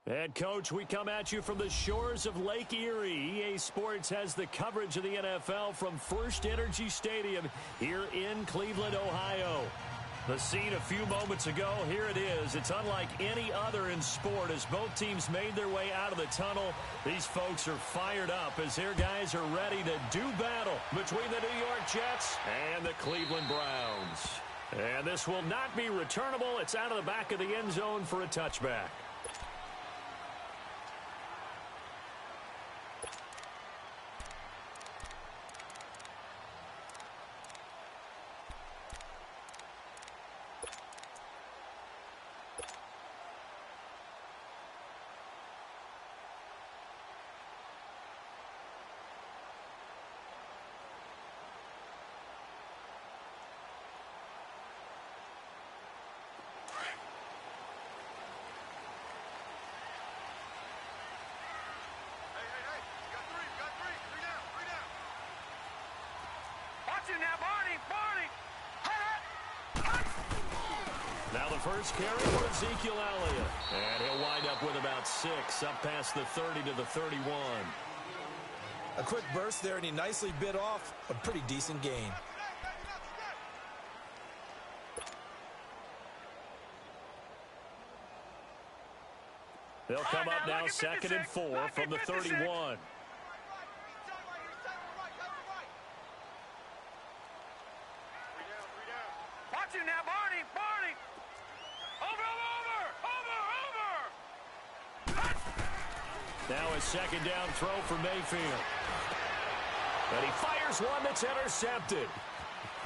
And, Coach, we come at you from the shores of Lake Erie. EA Sports has the coverage of the NFL from First Energy Stadium here in Cleveland, Ohio. The scene a few moments ago, here it is. It's unlike any other in sport as both teams made their way out of the tunnel. These folks are fired up as their guys are ready to do battle between the New York Jets and the Cleveland Browns. And this will not be returnable. It's out of the back of the end zone for a touchback. Now the first carry for Ezekiel Elliott. And he'll wind up with about 6, up past the 30 to the 31. A quick burst there, and he nicely bit off a pretty decent gain. They'll come up now 2nd and 4 from the 31. Now a 2nd down throw for Mayfield. And he fires one that's intercepted.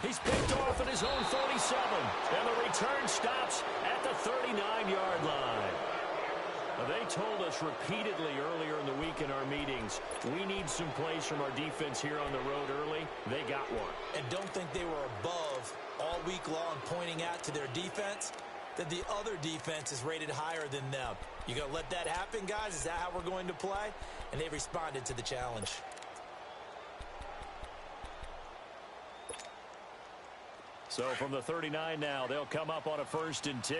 He's picked off at his own 47. And the return stops at the 39-yard line. Now, they told us repeatedly earlier in the week in our meetings, we need some plays from our defense here on the road early. They got one. And don't think they were above all week long pointing out to their defense that the other defense is rated higher than them. You going to let that happen, guys? Is that how we're going to play? And they responded to the challenge. So from the 39 now, they'll come up on a 1st and 10.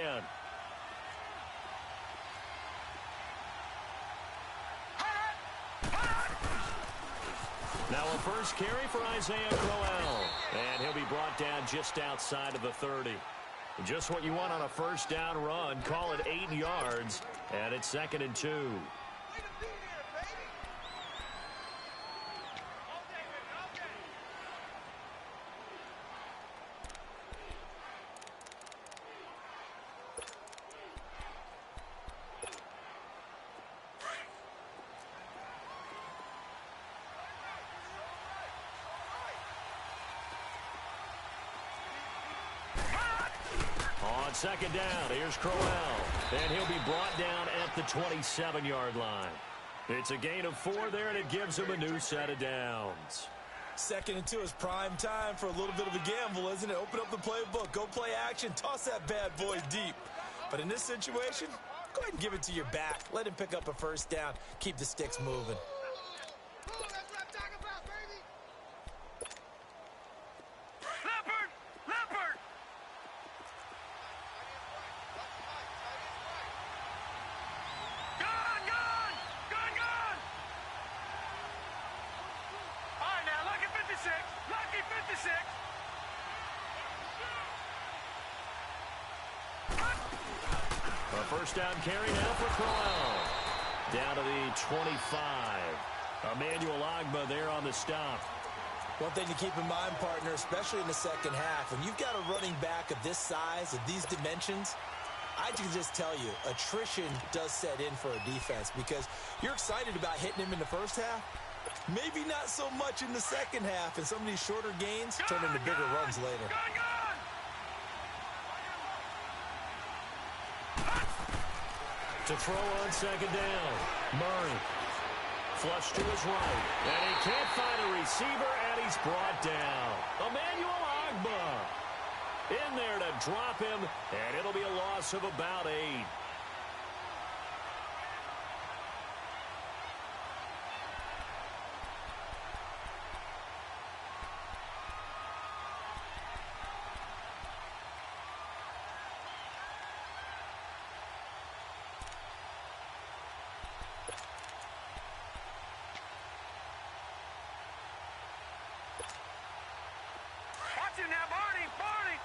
Now a first carry for Isaiah Crowell. And he'll be brought down just outside of the 30. Just what you want on a 1st down run. Call it 8 yards. And it's 2nd and 2. On 2nd down, here's Crowell. And he'll be brought down at the 27-yard line. It's a gain of 4 there, and it gives him a new set of downs. 2nd and 2 is prime time for a little bit of a gamble, isn't it? Open up the playbook, go play action, toss that bad boy deep. But in this situation, go ahead and give it to your back. Let him pick up a 1st down. Keep the sticks moving. A 1st down carry now for Crowell. Down to the 25. Emmanuel Ogbah there on the stop. One thing to keep in mind, partner, especially in the 2nd half, when you've got a running back of this size, of these dimensions, I can just tell you, attrition does set in for a defense because you're excited about hitting him in the 1st half. Maybe not so much in the 2nd half, and some of these shorter gains turn into bigger runs later. To throw on 2nd down. Murray. Flush to his right. And he can't find a receiver, and he's brought down. Emmanuel Ogbah in there to drop him, and it'll be a loss of about 8. Watch him now, Barney. Barney.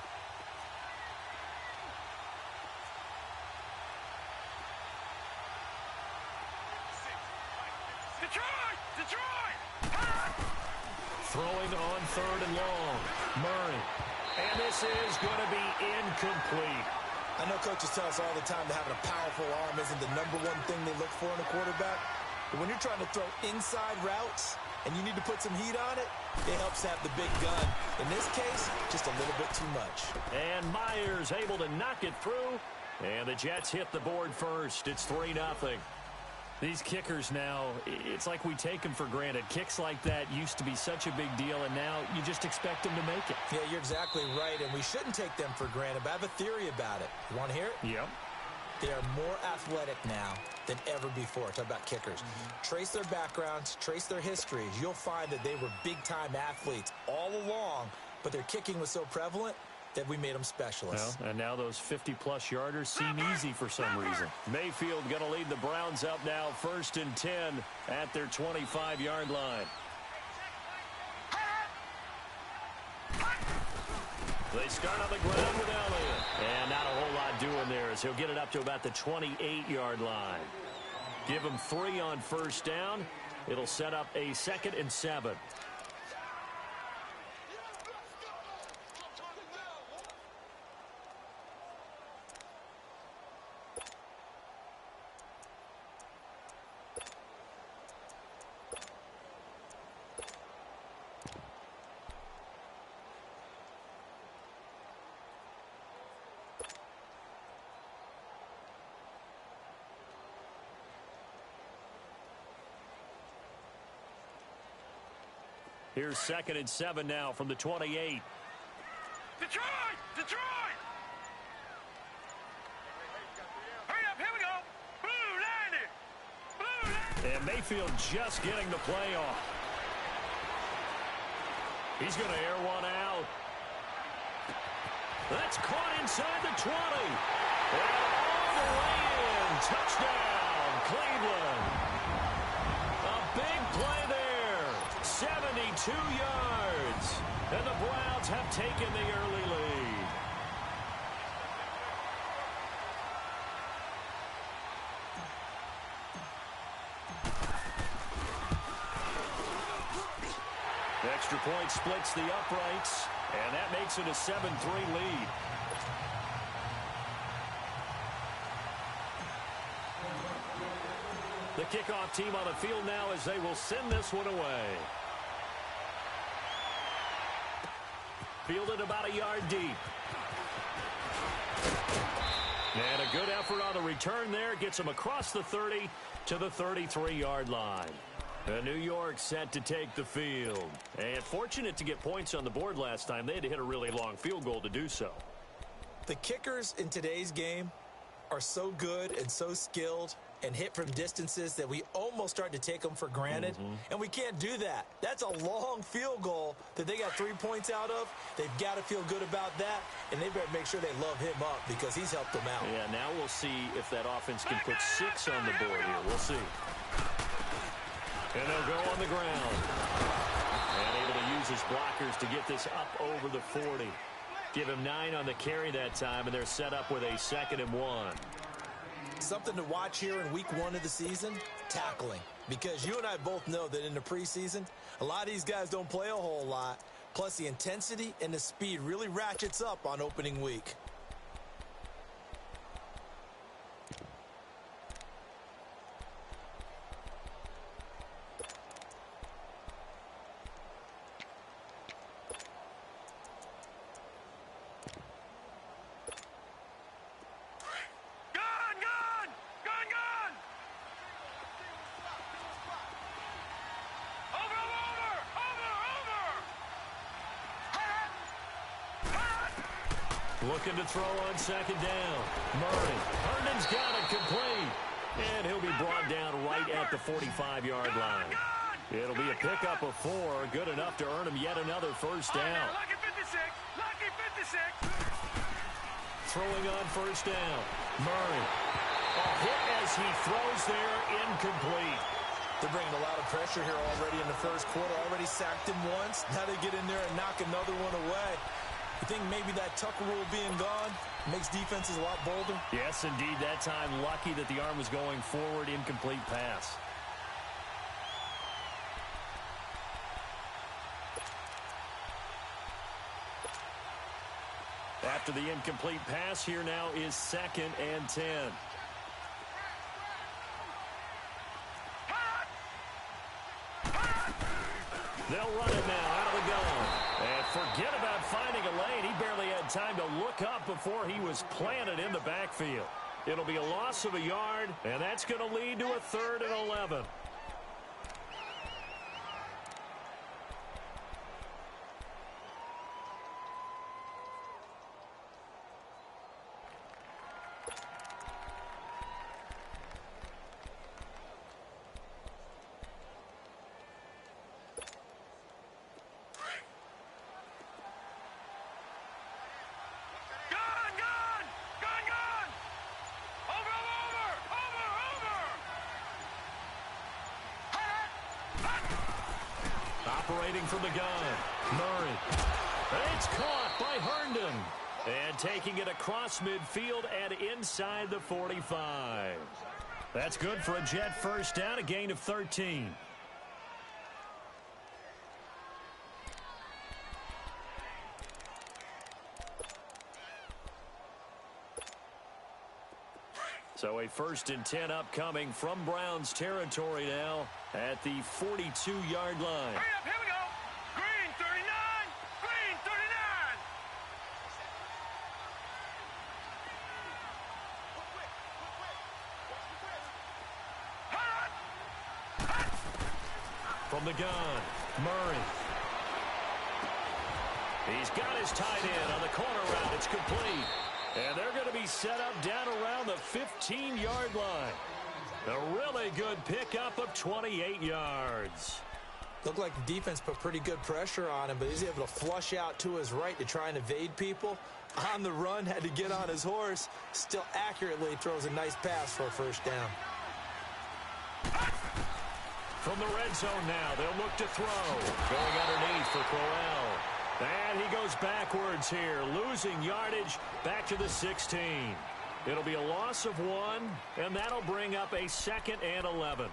Detroit! Detroit! Throwing on 3rd and long. Murray. And this is going to be incomplete. I know coaches tell us all the time that having a powerful arm isn't the #1 thing they look for in a quarterback. But when you're trying to throw inside routes and you need to put some heat on it, it helps to have the big gun. In this case, just a little bit too much. And Myers able to knock it through. And the Jets hit the board first. It's 3-0. These kickers now, it's like we take them for granted. Kicks like that used to be such a big deal, and now you just expect them to make it. Yeah, you're exactly right, and we shouldn't take them for granted. But I have a theory about it. You want to hear it? Yep. They are more athletic now than ever before. Talk about kickers. Trace their backgrounds, trace their histories. You'll find that they were big-time athletes all along, but their kicking was so prevalent that we made them specialists. Well, and now those 50-plus yarders seem easy for some reason. Mayfield going to lead the Browns up now, 1st and 10 at their 25-yard line. They start on the ground with Elliott. And not a whole lot doing there as he'll get it up to about the 28-yard line. Give him 3 on 1st down. It'll set up a 2nd and 7. Here's 2nd and 7 now from the 28. Detroit! Detroit! Hurry up, here we go! Blue 90! Blue 90! And Mayfield just getting the play off. He's going to air one out. That's caught inside the 20. And all the way in. Touchdown, Cleveland. A big play there. 72 yards. And the Browns have taken the early lead. Extra point splits the uprights, and that makes it a 7-3 lead. The kickoff team on the field now as they will send this one away. Fielded about a yard deep. And a good effort on the return there. Gets him across the 30 to the 33-yard line. New York set to take the field. And fortunate to get points on the board last time. They had to hit a really long field goal to do so. The kickers in today's game are so good and so skilled and hit from distances that we almost start to take them for granted. And we can't do that. That's a long field goal that they got 3 points out of. They've got to feel good about that, and they better make sure they love him up because he's helped them out. Yeah, now we'll see if that offense can put 6 on the board here. We'll see. And they'll go on the ground. And able to use his blockers to get this up over the 40. Give him 9 on the carry that time, and they're set up with a 2nd and 1. Something to watch here in week 1 of the season, tackling. Because you and I both know that in the preseason, a lot of these guys don't play a whole lot. Plus, the intensity and the speed really ratchets up on opening week. Looking to throw on 2nd down. Murray. Herndon's got it complete. And he'll be brought down right at the 45-yard line. It'll be a pickup of 4. Good enough to earn him yet another 1st down. Lucky 56! Lucky 56! Throwing on 1st down. Murray. A hit as he throws there, incomplete. They're bringing a lot of pressure here already in the first quarter. Already sacked him once. Now they get in there and knock another one away. You think maybe that Tucker rule being gone makes defenses a lot bolder? Yes, indeed. That time, lucky that the arm was going forward. Incomplete pass. After the incomplete pass, here now is 2nd and 10. They'll run it now out of the gun. And forget about finding a lane. He barely had time to look up before he was planted in the backfield. It'll be a loss of a yard, and that's going to lead to a 3rd and 11. Operating from the gun, Murray. It's caught by Herndon. And taking it across midfield and inside the 45. That's good for a Jet first down, a gain of 13. So a 1st and 10 upcoming from Browns territory now at the 42-yard line. Hurry up, here we go. Green 39, green 39. From the gun, Murray. He's got his tight end on the corner route. It's complete. And they're going to be set up down around the 15-yard line. A really good pickup of 28 yards. Looked like the defense put pretty good pressure on him, but he's able to flush out to his right to try and evade people. On the run, had to get on his horse. Still accurately throws a nice pass for a 1st down. From the red zone now, they'll look to throw. Going underneath for Crowell. And he goes backwards here, losing yardage back to the 16. It'll be a loss of 1, and that'll bring up a 2nd and 11.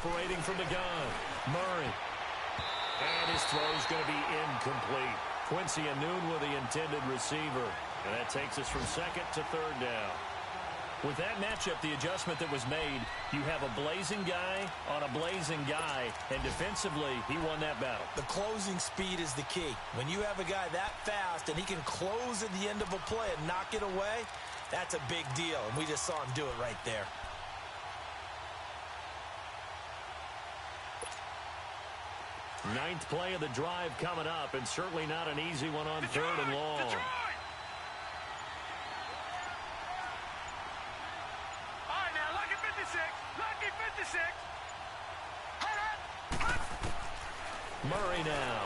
Operating from the gun, Murray. And his throw's going to be incomplete. Quincy Anoon with the intended receiver. And that takes us from 2nd to 3rd down. With that matchup, the adjustment that was made, you have a blazing guy on a blazing guy, and defensively, he won that battle. The closing speed is the key. When you have a guy that fast and he can close at the end of a play and knock it away, that's a big deal, and we just saw him do it right there. Ninth play of the drive coming up, and certainly not an easy one on 3rd and long. Detroit! All right, now, lucky 56. Lucky 56. Murray now.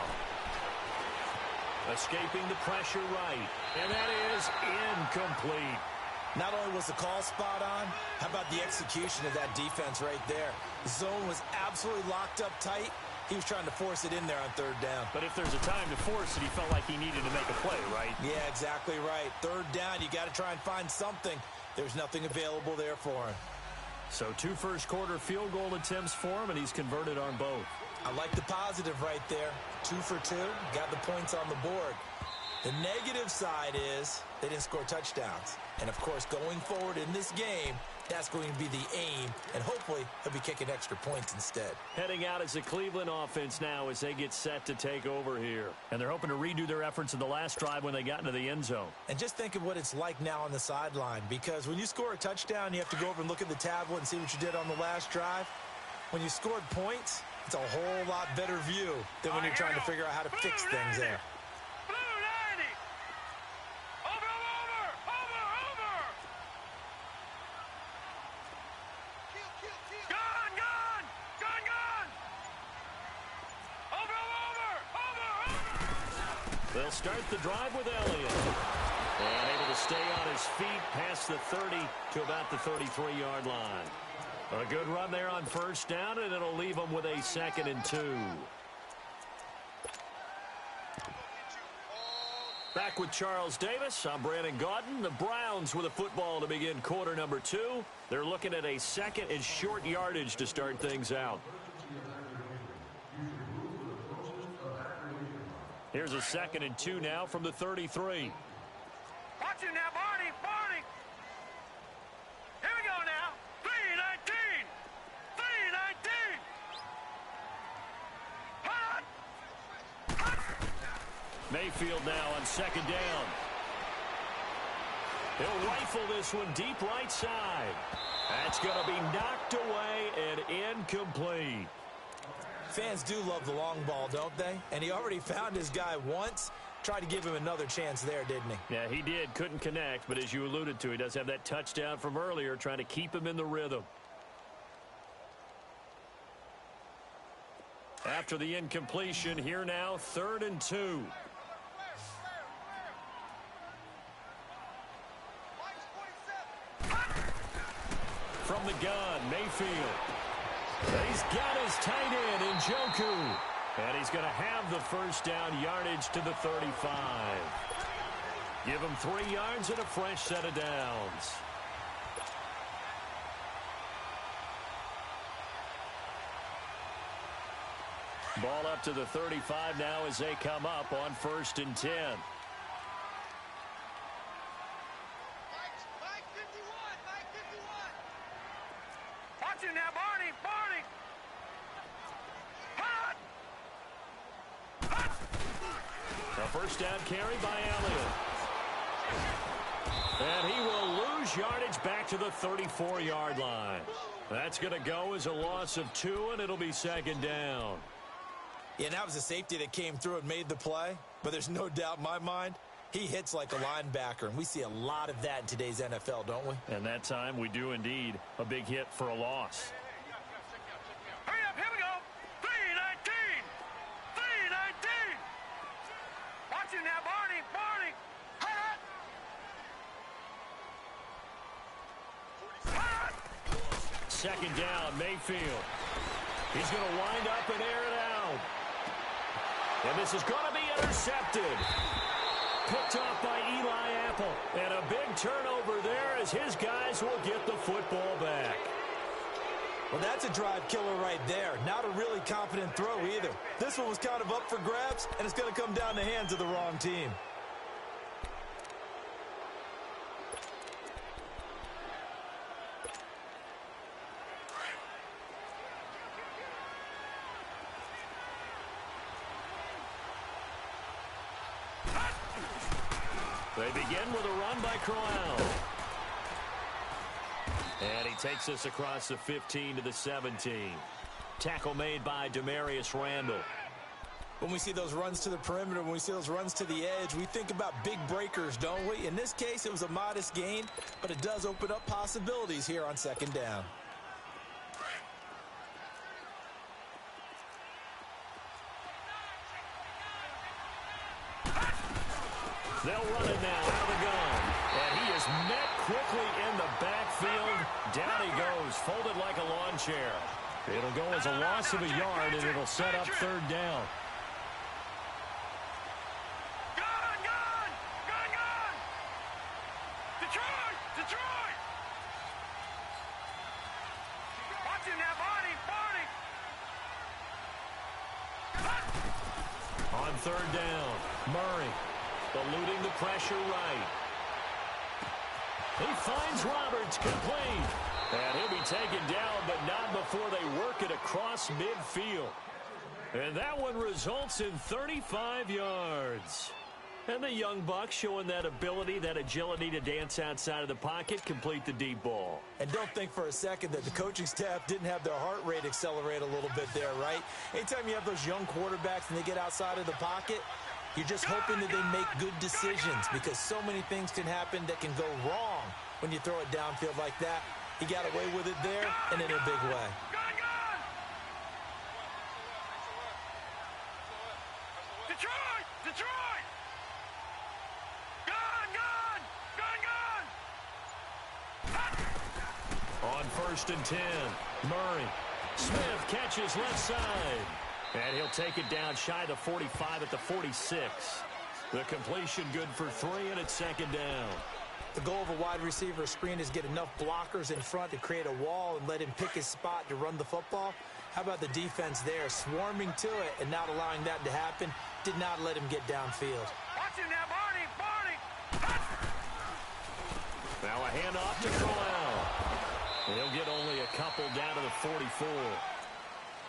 Escaping the pressure right. And that is incomplete. Not only was the call spot on, how about the execution of that defense right there? The zone was absolutely locked up tight. He was trying to force it in there on 3rd down. But if there's a time to force it, he felt like he needed to make a play, right? Yeah, exactly right. 3rd down, you got to try and find something. There's nothing available there for him. So 2 first-quarter field goal attempts for him, and he's converted on both. I like the positive right there. 2 for 2, got the points on the board. The negative side is they didn't score touchdowns. And, of course, going forward in this game, that's going to be the aim, and hopefully he'll be kicking extra points instead. Heading out as the Cleveland offense now as they get set to take over here. And they're hoping to redo their efforts in the last drive when they got into the end zone. And just think of what it's like now on the sideline, because when you score a touchdown, you have to go over and look at the tablet and see what you did on the last drive. When you scored points, It's a whole lot better view than when you're trying to figure out how to fix things there. Blue 90. Over. Gun. Over. They'll start the drive with Elliott. And able to stay on his feet past the 30 to about the 33-yard line. A good run there on first down, and it'll leave them with a 2nd and 2. Back with Charles Davis. I'm Brandon Gaudin. The Browns with a football to begin quarter number 2. They're looking at a 2nd and short yardage to start things out. Here's a 2nd and 2 now from the 33. Watch him now, Barney. Here we go now. 3-19. Mayfield now on 2nd down. He'll rifle this one deep right side. That's going to be knocked away and incomplete. Fans do love the long ball, don't they? And he already found his guy once. Tried to give him another chance there, didn't he? Yeah, he did. Couldn't connect, but as you alluded to, he does have that touchdown from earlier, trying to keep him in the rhythm. After the incompletion, here now, 3rd and 2. From the gun, Mayfield. He's got his tight end in Njoku. And he's going to have the first down yardage to the 35. Give him 3 yards and a fresh set of downs. Ball up to the 35 now as they come up on 1st and 10. Watch him now, Barney. A first down carry by Elliott. And he will lose yardage back to the 34-yard line. That's going to go as a loss of 2, and it'll be 2nd down. Yeah, and that was a safety that came through and made the play. But there's no doubt in my mind, he hits like a linebacker. And we see a lot of that in today's NFL, don't we? And that time we do indeed. A big hit for a loss. Hurry up, here we go. 3-19. Watch him now, Barney. 2nd down, Mayfield. He's going to wind up and air it out. And this is going to be intercepted. Picked off by Eli Apple. And a big turnover there as his guys will get the football back. Well, that's a drive killer right there. Not a really confident throw either. This one was kind of up for grabs, and it's going to come down the hands of the wrong team. They begin with a run by Crowell. And he takes this across the 15 to the 17. Tackle made by Demarius Randall. When we see those runs to the perimeter, when we see those runs to the edge, we think about big breakers, don't we? In this case, it was a modest gain, but it does open up possibilities here on 2nd down. They'll run it now out of the gun. And he is met quickly in the backfield. Down he goes, folded like a lawn chair. It'll go as a loss of a yard, and it'll set up 3rd down. Gun! Detroit! Watch him now, Barney! On 3rd down, Murray eluding the pressure right. He finds Roberts complete. And he'll be taken down, but not before they work it across midfield. And that one results in 35 yards. And the young buck showing that ability, that agility to dance outside of the pocket, complete the deep ball. And don't think for a second that the coaching staff didn't have their heart rate accelerate a little bit there, right? Anytime you have those young quarterbacks and they get outside of the pocket, you're just hoping that they make good decisions because so many things can happen that can go wrong when you throw it downfield like that. He got away with it there and in a big way. Detroit! Detroit! On 1st and 10, Murray. Smith catches left side. And he'll take it down shy of the 45 at the 46. The completion good for 3, and it's 2nd down. The goal of a wide receiver screen is get enough blockers in front to create a wall and let him pick his spot to run the football. How about the defense there, swarming to it and not allowing that to happen? Did not let him get downfield. Watch him now, Barney! Barney! Now a handoff to Crowell. He'll get only a couple down to the 44.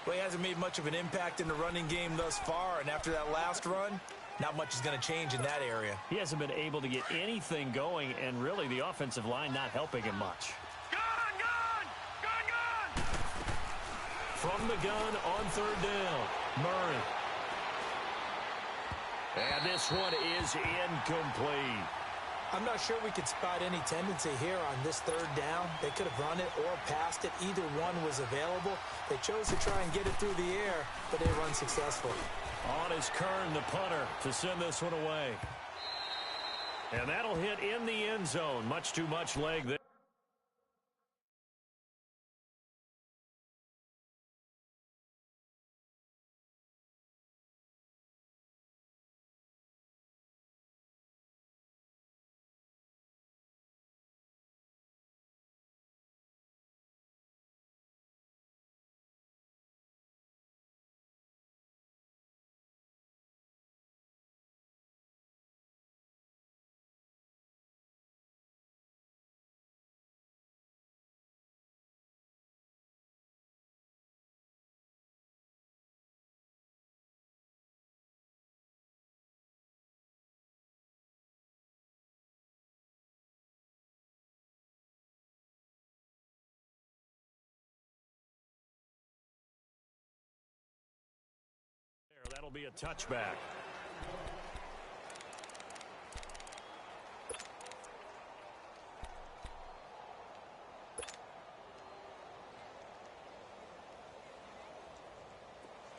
Well, he hasn't made much of an impact in the running game thus far, and after that last run, not much is going to change in that area. He hasn't been able to get anything going, and really the offensive line not helping him much. Gun! Gun! Gun! Gun! From the gun on 3rd down, Murray. And this one is incomplete. I'm not sure we could spot any tendency here on this 3rd down. They could have run it or passed it. Either one was available. They chose to try and get it through the air, but they were unsuccessful. On is Kern, the punter, to send this one away. And that'll hit in the end zone. Much too much leg there. That'll be a touchback.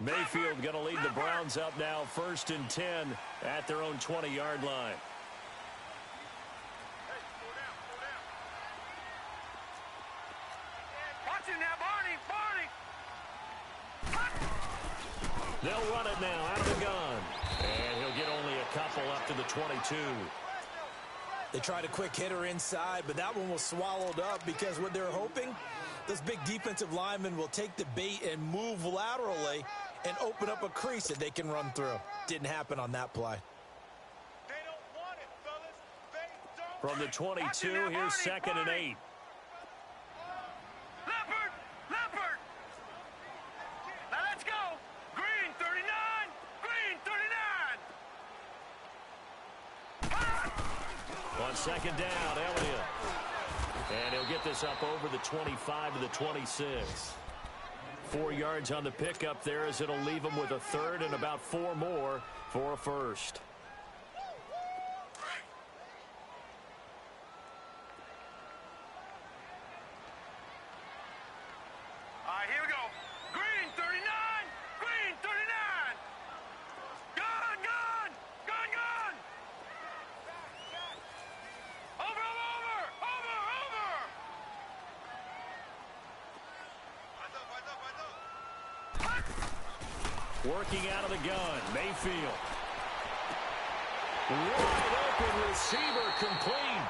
Mayfield going to lead the Browns up now, 1st and 10 at their own 20-yard line. Watch him now, Barney! Barney! They'll run it now out of the gun. And he'll get only a couple up to the 22. They tried a quick hitter inside, but that one was swallowed up because what they're hoping, those big defensive linemen will take the bait and move laterally and open up a crease that they can run through. Didn't happen on that play. They don't want it, fellas. They don't. From the 22, here's 2nd and 8. Leopard! Leopard! Now let's go! Green 39! Green 39! On 2nd down, Elliott. And he'll get this up over the 25 to the 26. 4 yards on the pickup there as it'll leave him with a 3rd and about 4 more for a 1st. All right, here we go. Green 39! Green 39! Gun! Gun! Gun! Gun! Over! Over! Over! Over! Working out of the gun, Mayfield. Wide open receiver complete.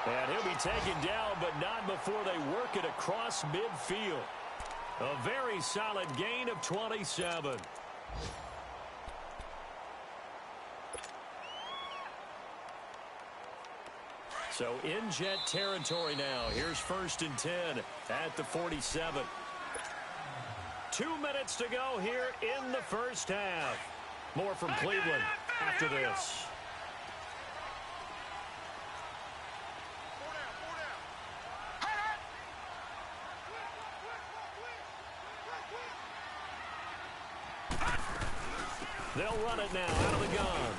And he'll be taken down, but not before they work it across midfield. A very solid gain of 27. So in jet territory now. Here's 1st and 10 at the 47. 2 minutes to go here in the first half. More from Cleveland after this. They'll run it now out of the gun.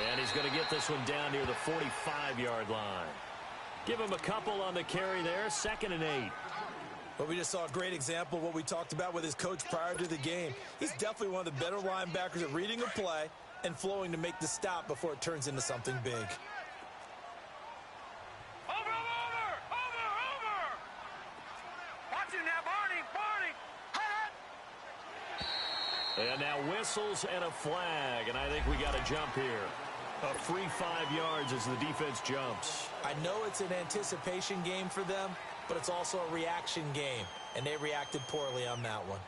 And he's going to get this one down near the 45-yard line. Give him a couple on the carry there, 2nd and 8. But we just saw a great example of what we talked about with his coach prior to the game. He's definitely one of the better linebackers at reading a play and flowing to make the stop before it turns into something big. Over! Watch it now, Barney! And now whistles and a flag, and I think we got a jump here. A free 5 yards as the defense jumps. I know it's an anticipation game for them, but it's also a reaction game, and they reacted poorly on that one.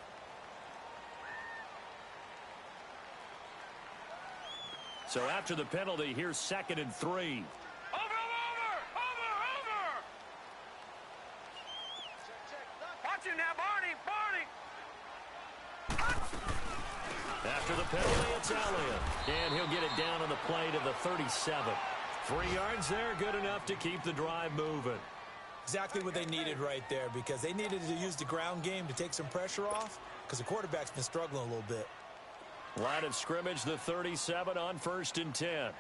So after the penalty, here's 2nd and 3. Over! Watch it now, Barney! After the penalty, it's Elliott. And he'll get it down on the play to the 37. 3 yards there, good enough to keep the drive moving. Exactly what they needed right there, because they needed to use the ground game to take some pressure off, because the quarterback's been struggling a little bit. Line of scrimmage, the 37 on 1st and 10.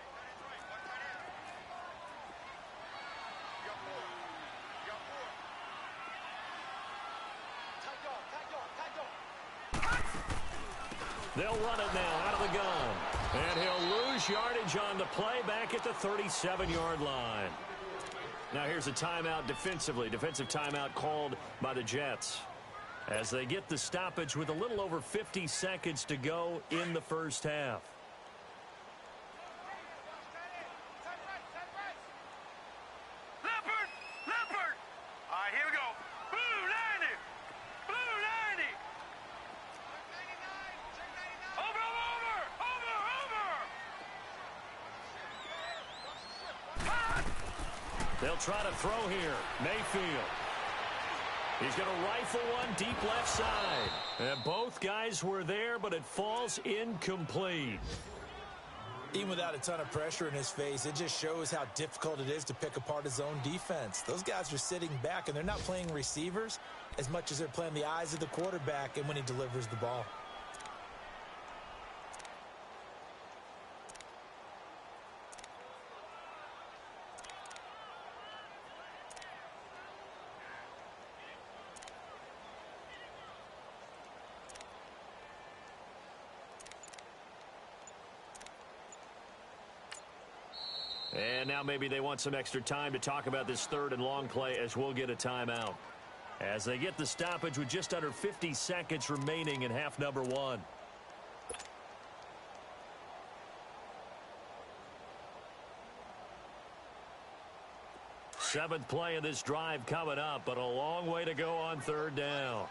They'll run it now out of the gun. And he'll lose yardage on the play back at the 37-yard line. Now here's a timeout defensively. Defensive timeout called by the Jets as they get the stoppage with a little over 50 seconds to go in the first half. Leopard! All right, here we go. Blue 90! Over! They'll try to throw here. Mayfield. He's going to rifle one deep left side. And both guys were there, but it falls incomplete. Even without a ton of pressure in his face, it just shows how difficult it is to pick apart his own defense. Those guys are sitting back, and they're not playing receivers as much as they're playing the eyes of the quarterback and when he delivers the ball. And now maybe they want some extra time to talk about this 3rd and long play as we'll get a timeout. As they get the stoppage with just under 50 seconds remaining in half number 1. Seventh play of this drive coming up, but a long way to go on 3rd down.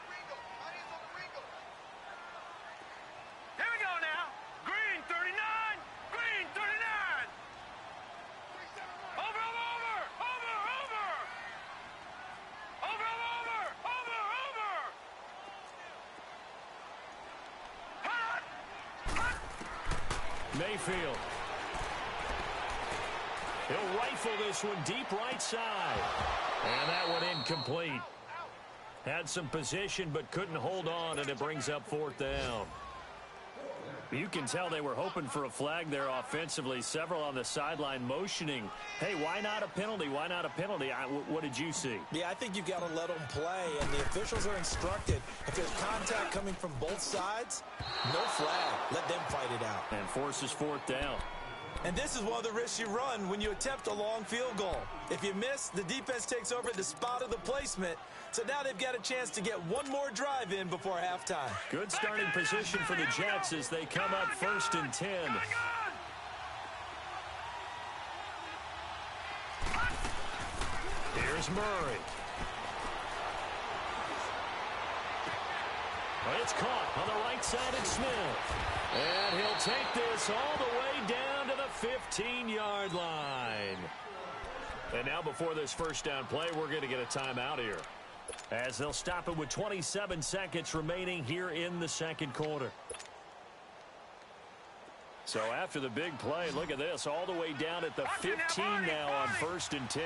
Mayfield. He'll rifle this one deep right side. And that one incomplete. Had some position but couldn't hold on, and it brings up 4th down. You can tell they were hoping for a flag there offensively. Several on the sideline motioning, hey, why not a penalty? Why not a penalty? What did you see? Yeah, I think you've got to let them play, and the officials are instructed. If there's contact coming from both sides, no flag. Let them fight it out. And forces 4th down. And this is one of the risks you run when you attempt a long field goal. If you miss, the defense takes over at the spot of the placement. So now they've got a chance to get one more drive in before halftime. Good starting position for the Jets as they come up 1st and 10. Here's Murray. Well, it's caught on the right side of Smith. And he'll take this all the way down to the 15-yard line. And now before this first down play, we're going to get a timeout here, as they'll stop it with 27 seconds remaining here in the 2nd quarter. So after the big play, look at this, all the way down at the 15 now on 1st and 10.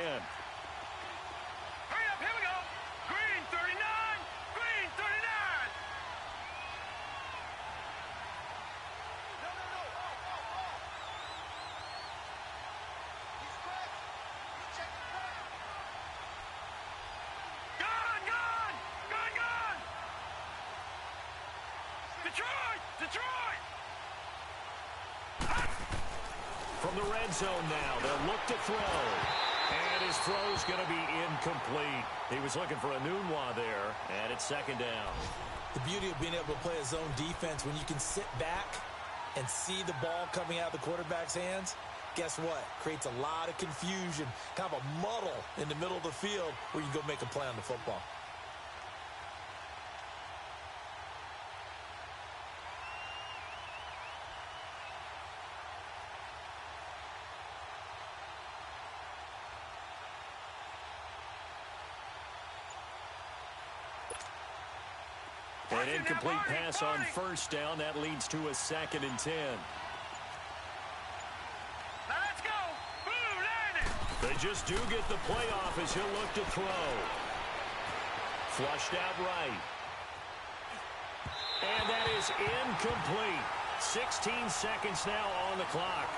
Hurry up, here we go. Green 39, green 39. Detroit! Detroit! From the red zone now, they'll look to throw. And his throw's going to be incomplete. He was looking for a Nunwa there, and it's second down. The beauty of being able to play a zone defense when you can sit back and see the ball coming out of the quarterback's hands, guess what? Creates a lot of confusion, kind of a muddle in the middle of the field where you can go make a play on the football. An incomplete pass on first down. That leads to a 2nd and 10. Now let's go! Boom, landed! They just do get the playoff as he'll look to throw. Flushed out right. And that is incomplete. 16 seconds now on the clock.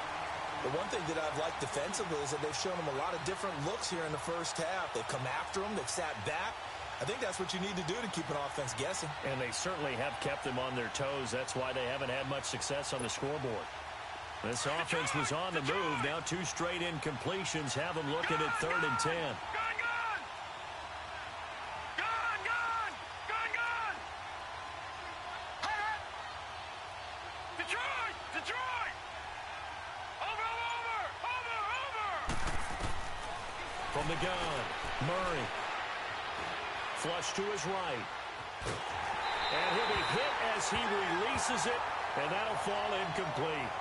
The one thing that I've liked defensively is that they've shown them a lot of different looks here in the first half. They've come after them. They've sat back. I think that's what you need to do to keep an offense guessing. And they certainly have kept them on their toes. That's why they haven't had much success on the scoreboard. This offense was on the move. Now 2 straight incompletions have them looking at 3rd and 10. Gone, gone! Gone, gone! Gone, gone! Detroit! Detroit! Over, over! Over, over! From the gun, Murray. Flush to his right. And he'll be hit as he releases it, and that'll fall incomplete.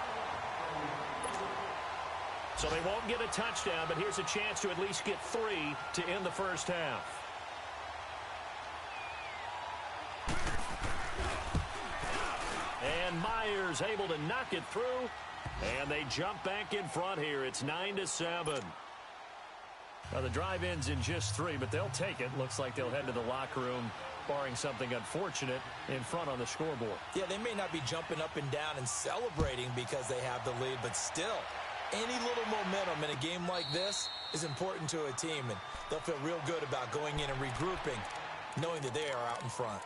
So they won't get a touchdown, but here's a chance to at least get 3 to end the first half. And Myers able to knock it through, and they jump back in front here. It's 9-7. Well, the drive ends in just 3, but they'll take it. Looks like they'll head to the locker room, barring something unfortunate, in front on the scoreboard. Yeah, they may not be jumping up and down and celebrating because they have the lead, but still, any little momentum in a game like this is important to a team, and they'll feel real good about going in and regrouping, knowing that they are out in front.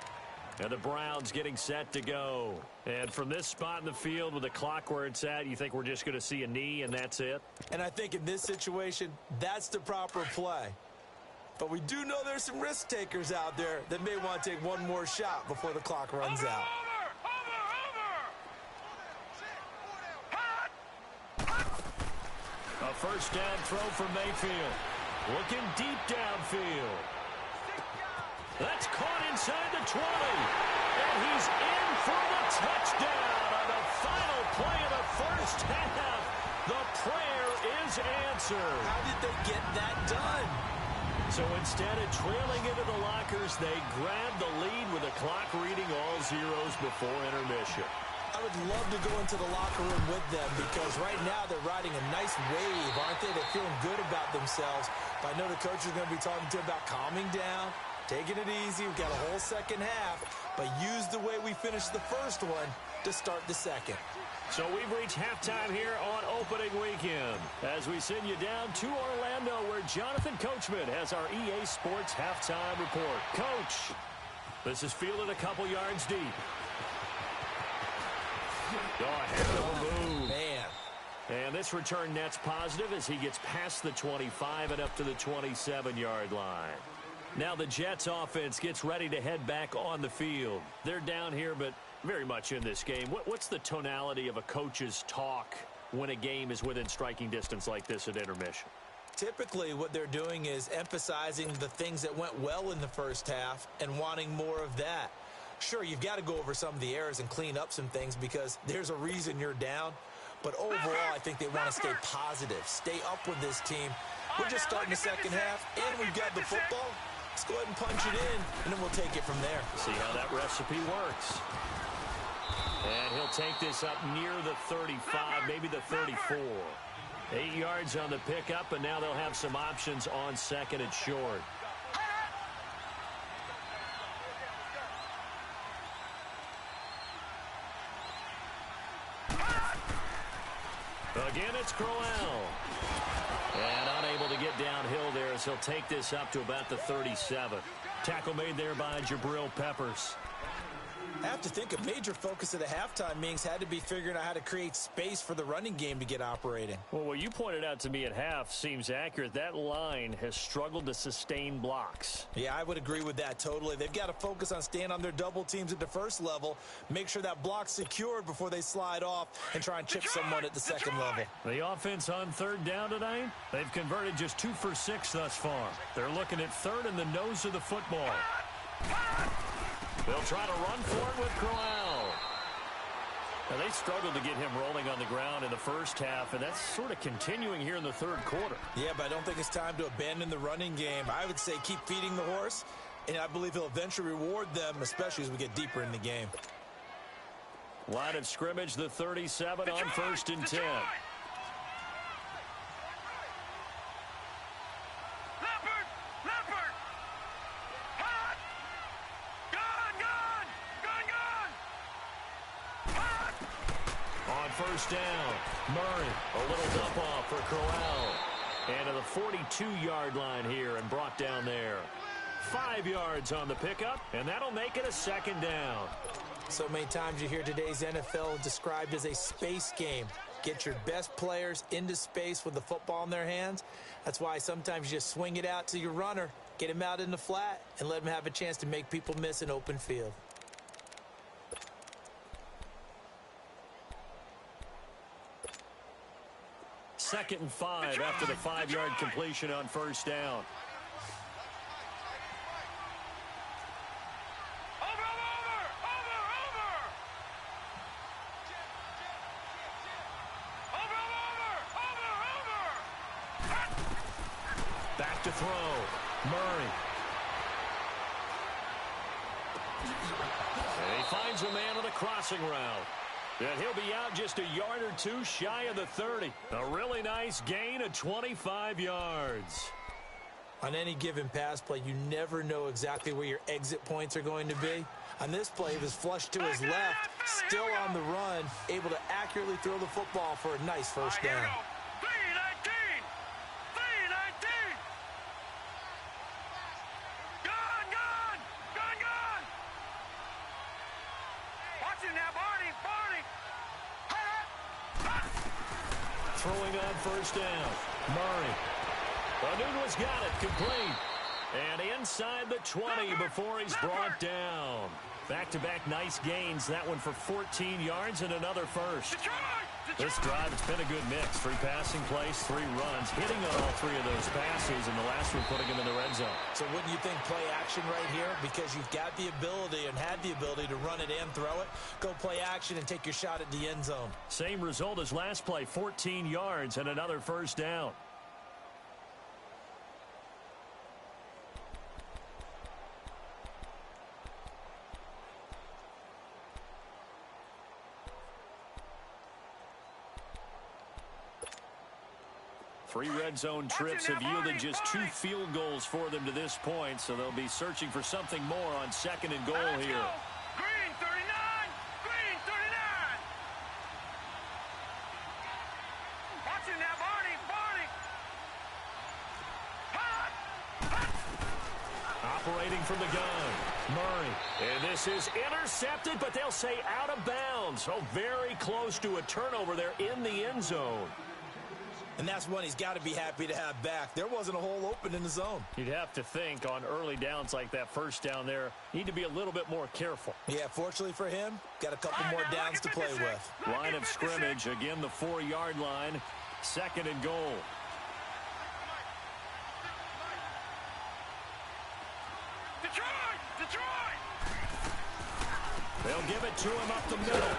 And the Browns getting set to go. And from this spot in the field with the clock where it's at, you think we're just going to see a knee and that's it? And I think in this situation, that's the proper play. But we do know there's some risk takers out there that may want to take one more shot before the clock runs out. A first down throw for Mayfield. Looking deep downfield. That's caught inside the 20. And he's in for the touchdown on the final play of the first half. The prayer is answered. How did they get that done? So instead of trailing into the lockers, they grabbed the lead with the clock reading all zeros before intermission. I would love to go into the locker room with them because right now they're riding a nice wave, aren't they? They're feeling good about themselves. But I know the coach is going to be talking to them about calming down, taking it easy. We've got a whole second half, but use the way we finished the first one to start the second. So we've reached halftime here on opening weekend as we send you down to Orlando where Jonathan Coachman has our EA Sports halftime report. Coach, this is fielded a couple yards deep. Go ahead, no move. Man. And this return net's positive as he gets past the 25 and up to the 27-yard line. Now the Jets offense gets ready to head back on the field. They're down here, but very much in this game. What's the tonality of a coach's talk when a game is within striking distance like this at intermission? Typically, what they're doing is emphasizing the things that went well in the first half and wanting more of that. Sure, you've got to go over some of the errors and clean up some things because there's a reason you're down. But overall, I think they want to stay positive, stay up with this team. We're just starting the second half, and we've got the football. Let's go ahead and punch it in, and then we'll take it from there. See how that recipe works. And he'll take this up near the 35, maybe the 34. 8 yards on the pickup, and now they'll have some options on second and short. Again, it's Crowell. And unable to get downhill there as he'll take this up to about the 37. Tackle made there by Jabril Peppers. I have to think a major focus of the halftime meetings had to be figuring out how to create space for the running game to get operating. Well, what you pointed out to me at half seems accurate. That line has struggled to sustain blocks. Yeah, I would agree with that totally. They've got to focus on staying on their double teams at the first level, make sure that block's secured before they slide off and try and chip someone at the second level. The offense on third down tonight, they've converted just 2 for 6 thus far. They're looking at third in the nose of the football. They'll try to run for it with Corral. Now, they struggled to get him rolling on the ground in the first half, and that's sort of continuing here in the third quarter. Yeah, but I don't think it's time to abandon the running game. I would say keep feeding the horse, and I believe he'll eventually reward them, especially as we get deeper in the game. Line of scrimmage, the 37 on 1st and 10. First down, Murray, a little dump off for Corral. And to the 42-yard line here and brought down there. 5 yards on the pickup, and that'll make it a second down. So many times you hear today's NFL described as a space game. Get your best players into space with the football in their hands. That's why sometimes you just swing it out to your runner, get him out in the flat, and let him have a chance to make people miss an open field. Second and 5 after the 5-yard completion on first down. Back to throw. Murray. And he finds a man on a crossing route. And he'll be out just a yard or two shy of the 30. A really nice gain of 25 yards. On any given pass play, you never know exactly where your exit points are going to be. On this play, he was flushed to his left, still on the run, able to accurately throw the football for a nice first down. Throwing on first down. Murray. Nunez got it. Complete. And inside the 20 before he's brought down. Back-to-back nice gains. That one for 14 yards and another first. This drive, it's been a good mix. 3 passing plays, 3 runs. Hitting on all 3 of those passes, and the last one putting him in the red zone. So wouldn't you think play action right here? Because you've got the ability and had the ability to run it and throw it. Go play action and take your shot at the end zone. Same result as last play, 14 yards and another first down. Three red zone trips have yielded just 2 field goals for them to this point, so they'll be searching for something more on second and goal here. Green 39! Green 39! Watching that, Barney! Operating from the gun, Murray. And this is intercepted, but they'll say out of bounds. So very close to a turnover there in the end zone. And that's one he's got to be happy to have back. There wasn't a hole open in the zone. You'd have to think on early downs like that first down there, need to be a little bit more careful. Yeah, fortunately for him, got a couple more downs to play with. Line of scrimmage, again the 4-yard line, second and goal. Detroit! They'll give it to him up the middle.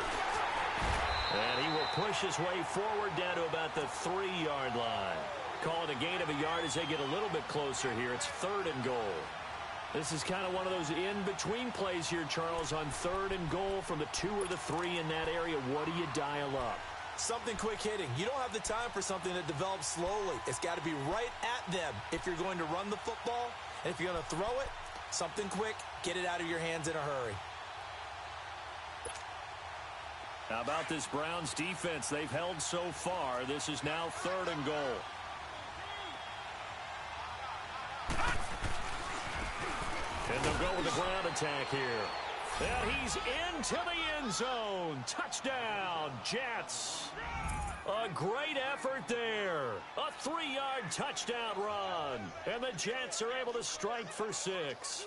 And he will push his way forward down to about the 3-yard line. Call it a gain of a yard as they get a little bit closer here. It's third and goal. This is kind of one of those in-between plays here, Charles, on third and goal from the 2 or the 3 in that area. What do you dial up? Something quick hitting. You don't have the time for something that develops slowly. It's got to be right at them if you're going to run the football. And if you're going to throw it, something quick, get it out of your hands in a hurry. How about this Browns defense? They've held so far. This is now third and goal. And they'll go with the ground attack here. And he's into the end zone. Touchdown, Jets. A great effort there. A 3-yard touchdown run. And the Jets are able to strike for 6.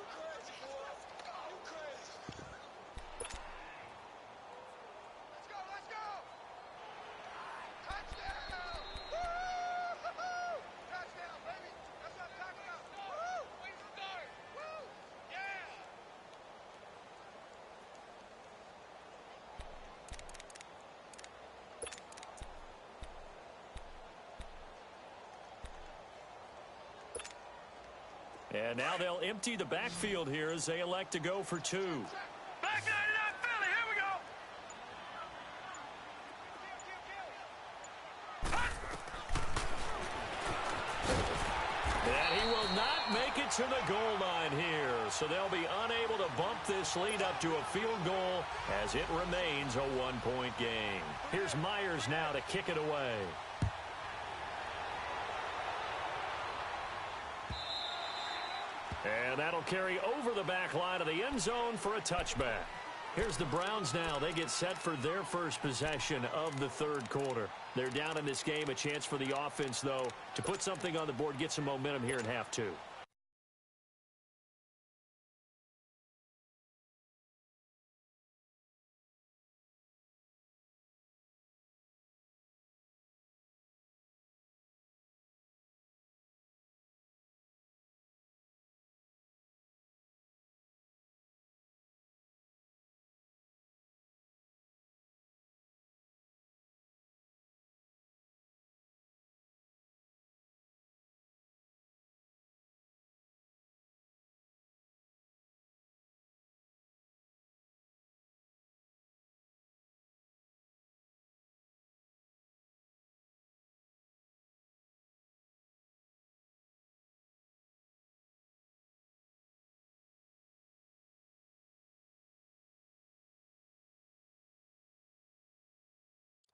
And now they'll empty the backfield here as they elect to go for 2. Back 99 Philly, here we go. And he will not make it to the goal line here. So they'll be unable to bump this lead up to a field goal as it remains a 1-point game. Here's Myers now to kick it away. And that'll carry over the back line of the end zone for a touchback. Here's the Browns now. They get set for their first possession of the third quarter. They're down in this game. A chance for the offense, though, to put something on the board, get some momentum here in half 2.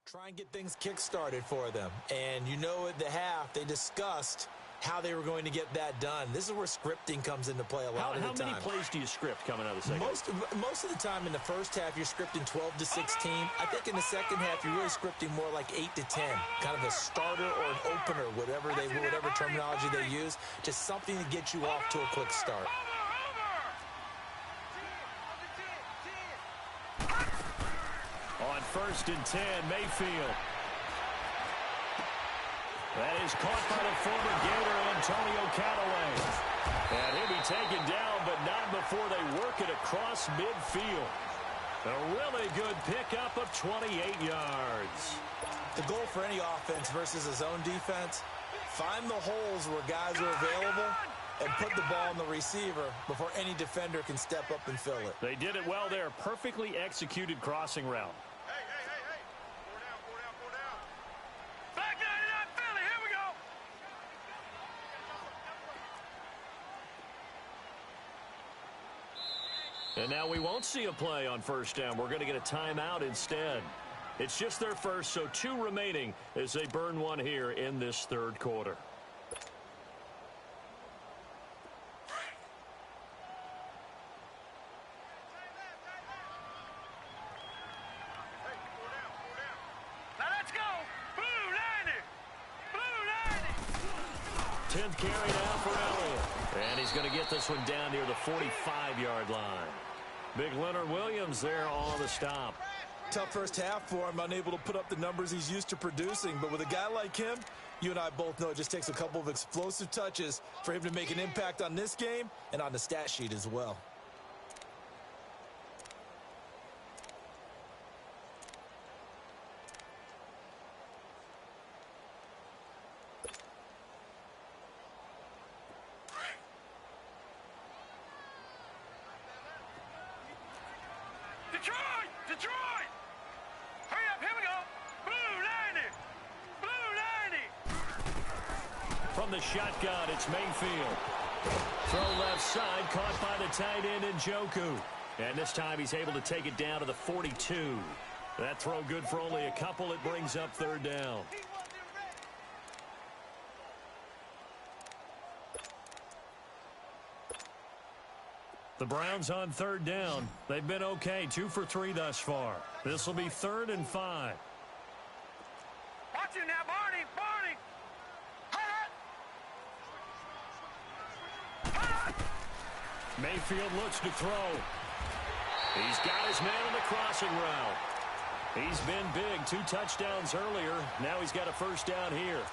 Try and get things kick-started for them. And you know at the half, they discussed how they were going to get that done. This is where scripting comes into play a lot of the time. How many plays do you script coming out of the second? Most of the time in the first half, you're scripting 12 to 16. I think in the second half, you're really scripting more like 8 to 10. Kind of a starter or an opener, whatever terminology they use. Just something to get you off to a quick start. On 1st and 10, Mayfield. That is caught by the former Gator, Antonio Callaway. And he'll be taken down, but not before they work it across midfield. A really good pickup of 28 yards. The goal for any offense versus a zone defense, find the holes where guys are available and put the ball on the receiver before any defender can step up and fill it. They did it well there. Perfectly executed crossing route. Hey. Four down. Back 99 Philly, here we go. And now we won't see a play on 1st down. We're going to get a timeout instead. It's just their first, so 2 remaining as they burn 1 here in this third quarter. Now let's go. Blue 90. 10th carry now for Elliott. And he's going to get this one down near the 45-yard line. Big Leonard Williams there on the stop. Tough first half for him, unable to put up the numbers he's used to producing. But with a guy like him, you and I both know it just takes a couple of explosive touches for him to make an impact on this game and on the stat sheet as well. Detroit! Hurry up, here we go. Blue 90. From the shotgun, it's Mayfield. Throw left side, caught by the tight end Njoku. And this time he's able to take it down to the 42. That throw good for only a couple. It brings up 3rd down. The Browns on third down. They've been okay, 2 for 3 thus far. This will be 3rd and 5. Watch it now, Barney. Barney. Mayfield looks to throw. He's got his man on the crossing route. He's been big, 2 touchdowns earlier. Now he's got a first down here.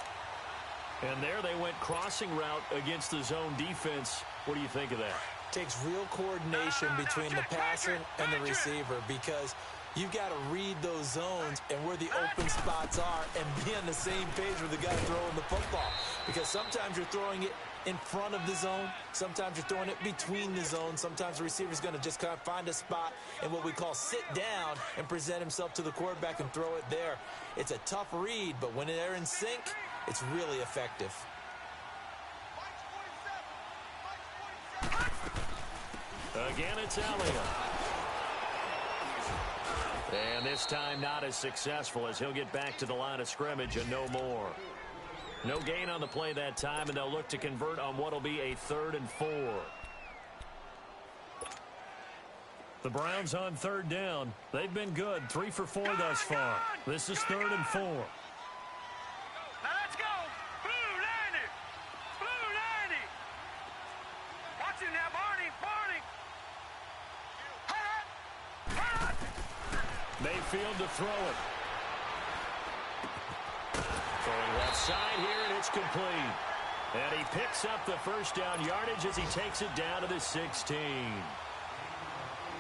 And there they went crossing route against the zone defense. What do you think of that? Takes real coordination between the passer and the receiver because you've got to read those zones and where the open spots are and be on the same page with the guy throwing the football. Because sometimes you're throwing it in front of the zone. Sometimes you're throwing it between the zones. Sometimes the receiver's going to just kind of find a spot and what we call sit down and present himself to the quarterback and throw it there. It's a tough read, but when they're in sync, it's really effective. Again, it's Elliott. And this time not as successful as he'll get back to the line of scrimmage and no more. No gain on the play that time, and they'll look to convert on what will be a 3rd and 4. The Browns on third down. They've been good, 3 for 4 thus far. This is 3rd and 4. Now let's go. Blue 90. Blue 90. Watch it now, Barney. Barney. Mayfield to throw it. Throwing left side here, and it's complete. And he picks up the first down yardage as he takes it down to the 16.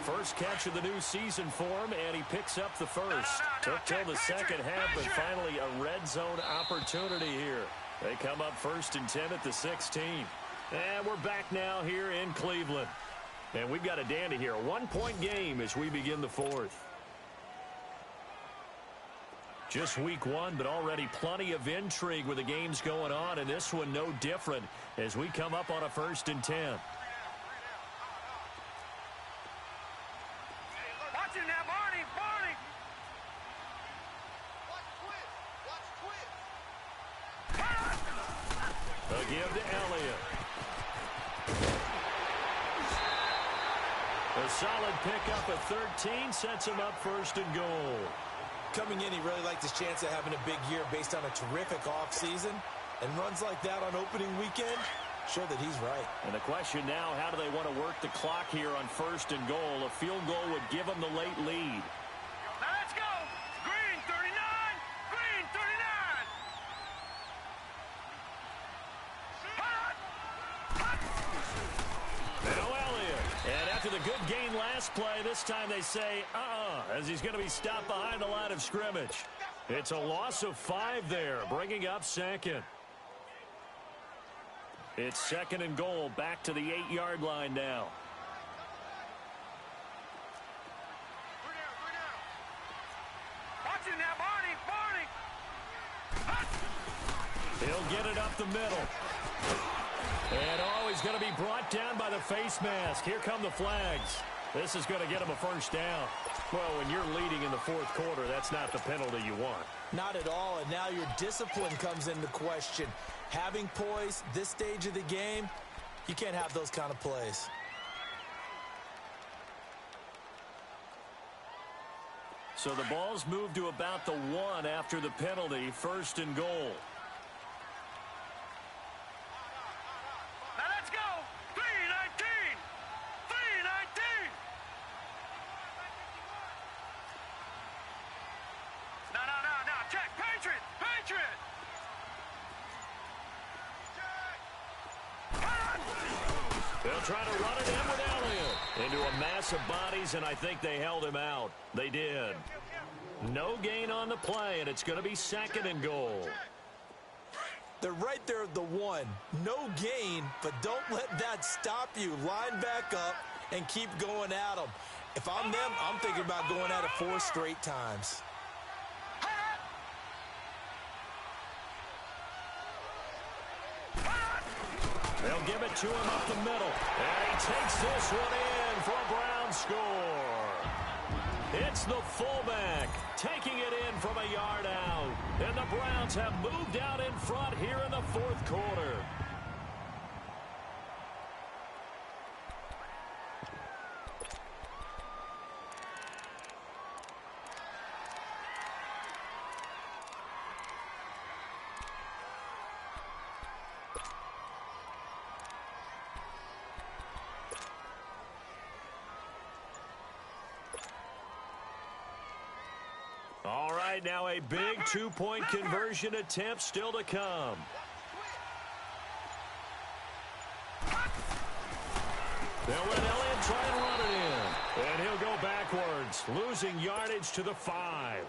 First catch of the new season for him, and he picks up the first. Took till the second half, but finally a red zone opportunity here. They come up 1st and 10 at the 16. And we're back now here in Cleveland. And we've got a dandy here. A 1-point game as we begin the 4th. Just week 1, but already plenty of intrigue with the games going on, and this one no different as we come up on a 1st and 10. Watch it now, Barney. Barney. A give to Elliott. A solid pickup at 13 sets him up 1st and goal. Coming in, he really liked his chance of having a big year based on a terrific offseason. And runs like that on opening weekend show that he's right. And the question now, how do they want to work the clock here on 1st and goal? A field goal would give them the late lead. Now let's go. Green 39. Green 39. Now Elliott. And after the good gain last play, this time they say, as he's going to be stopped behind the line of scrimmage. It's a loss of 5 there, bringing up 2nd. It's 2nd and goal, back to the 8-yard line now. Watch it now, Barney. Barney. He'll get it up the middle. And he's going to be brought down by the face mask. Here come the flags. This is going to get him a first down. Well, when you're leading in the 4th quarter, that's not the penalty you want. Not at all, and now your discipline comes into question. Having poise, this stage of the game, you can't have those kind of plays. So the ball's moved to about the 1 after the penalty, 1st and goal. Now let's go. 319. 319. No. Check. Patriot. They'll try to run it in with Elliott into a mass of bodies, and I think they held him out. They did. No gain on the play, and it's going to be 2nd and goal. They're right there at the 1. No gain, but don't let that stop you. Line back up and keep going at them. If I'm them, I'm thinking about going at it 4 straight times. They'll give it to him up the middle. And he takes this one in for a Brown score. It's the fullback taking it in from a yard out. And the Browns have moved out in front here in the 4th quarter. right, now a big 2-point conversion attempt still to come. They'll let Elliott try and run it in. And he'll go backwards, losing yardage to the 5.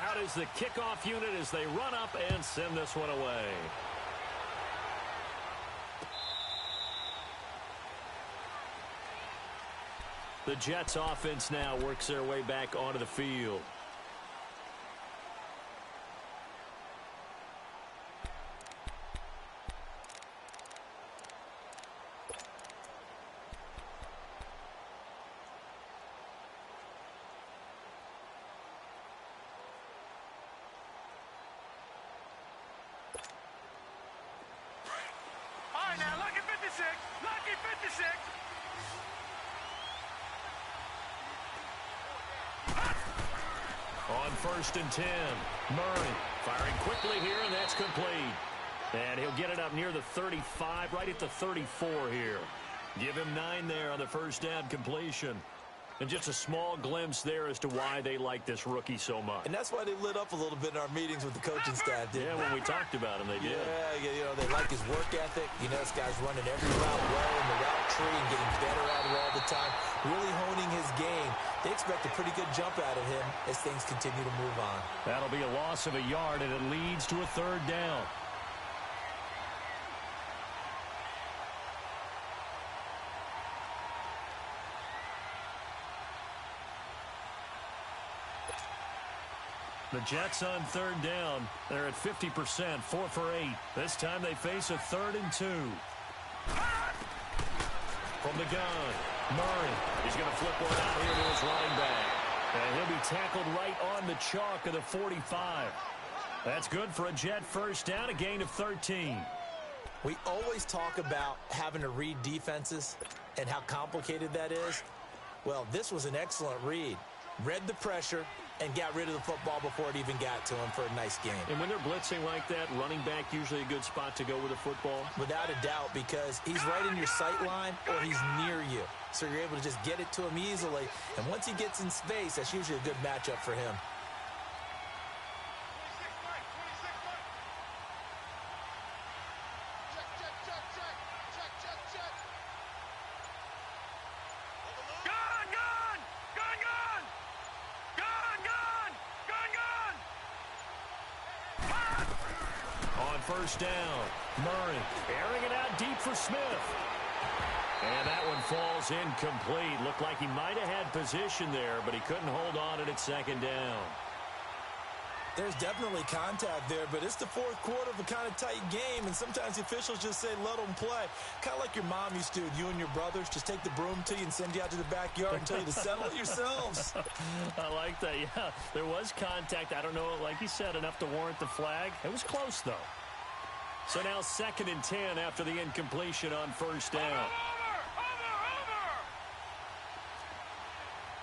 Out is the kickoff unit as they run up and send this one away. The Jets offense now works their way back onto the field. All right, now, lucky 56. Lucky 56. On 1st and 10, Murray firing quickly here, and that's complete. And he'll get it up near the 35, right at the 34 here. Give him 9 there on the first down completion. And just a small glimpse there as to why they like this rookie so much. And that's why they lit up a little bit in our meetings with the coaching staff, didn't Yeah, when we talked about him, they did. Yeah, you know, they like his work ethic. You know, this guy's running every route well in the route tree and getting better at it all the time. Really honing his game. They expect a pretty good jump out of him as things continue to move on. That'll be a loss of a yard, and it leads to a 3rd down. The Jets on 3rd down. They're at 50%, 4 for 8. This time they face a 3rd and 2. From the gun, Murray. He's going to flip one out here to his running back. And he'll be tackled right on the chalk of the 45. That's good for a Jet first down, a gain of 13. We always talk about having to read defenses and how complicated that is. Well, this was an excellent read. Read the pressure and got rid of the football before it even got to him for a nice game. And when they're blitzing like that, running back usually a good spot to go with the football? Without a doubt, because he's right in your sight line or he's near you. So you're able to just get it to him easily. And once he gets in space, that's usually a good matchup for him. First down, Murray airing it out deep for Smith. And that one falls incomplete. Looked like he might have had position there, but he couldn't hold on at 2nd down. There's definitely contact there, but it's the 4th quarter of a kind of tight game, and sometimes the officials just say, let them play. Kind of like your mom used to, you and your brothers, just take the broom to you and send you out to the backyard and tell you to settle it yourselves. I like that, yeah. There was contact. I don't know, like you said, enough to warrant the flag. It was close, though. So now 2nd and 10 after the incompletion on 1st down. Over!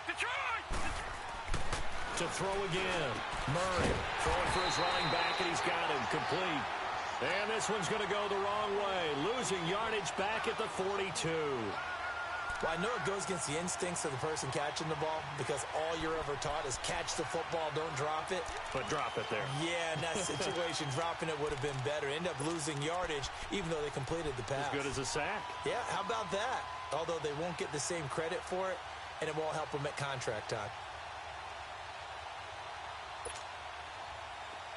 Detroit! To throw again. Murray throwing for his running back, and he's got him complete. And this one's going to go the wrong way, losing yardage back at the 42. Well, I know it goes against the instincts of the person catching the ball because all you're ever taught is catch the football, don't drop it. But drop it there. Yeah, in that situation, dropping it would have been better. End up losing yardage even though they completed the pass. As good as a sack. Yeah, how about that? Although they won't get the same credit for it, and it won't help them at contract time.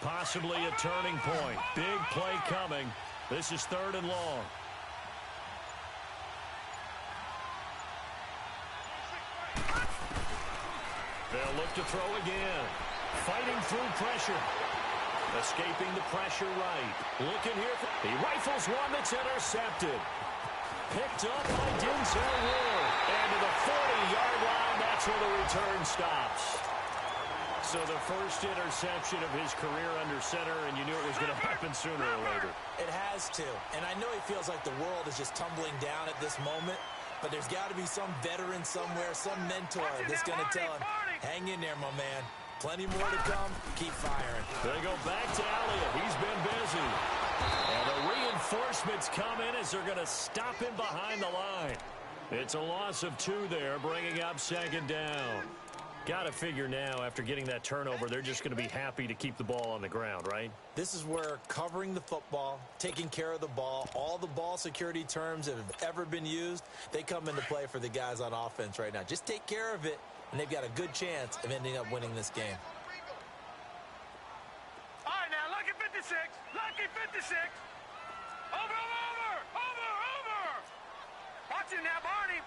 Possibly a turning point. Big play coming. This is 3rd and long. They'll look to throw again. Fighting through pressure. Escaping the pressure right. Looking here. He rifles one that's intercepted. Picked up by Denzel Ward. And to the 40-yard line, that's where the return stops. So the first interception of his career under center, and you knew it was going to happen sooner or later. It has to. And I know he feels like the world is just tumbling down at this moment. But there's got to be some veteran somewhere, some mentor that's going to tell him, hang in there, my man. Plenty more to come. Keep firing. They go back to Elliott. He's been busy. And the reinforcements come in as they're going to stop him behind the line. It's a loss of 2 there, bringing up 2nd down. Got to figure now, after getting that turnover, they're just going to be happy to keep the ball on the ground, right? This is where covering the football, taking care of the ball, all the ball security terms that have ever been used, they come into play for the guys on offense right now. Just take care of it, and they've got a good chance of ending up winning this game. All right, now, lucky 56. Lucky 56. Over. Watch it now, Barney.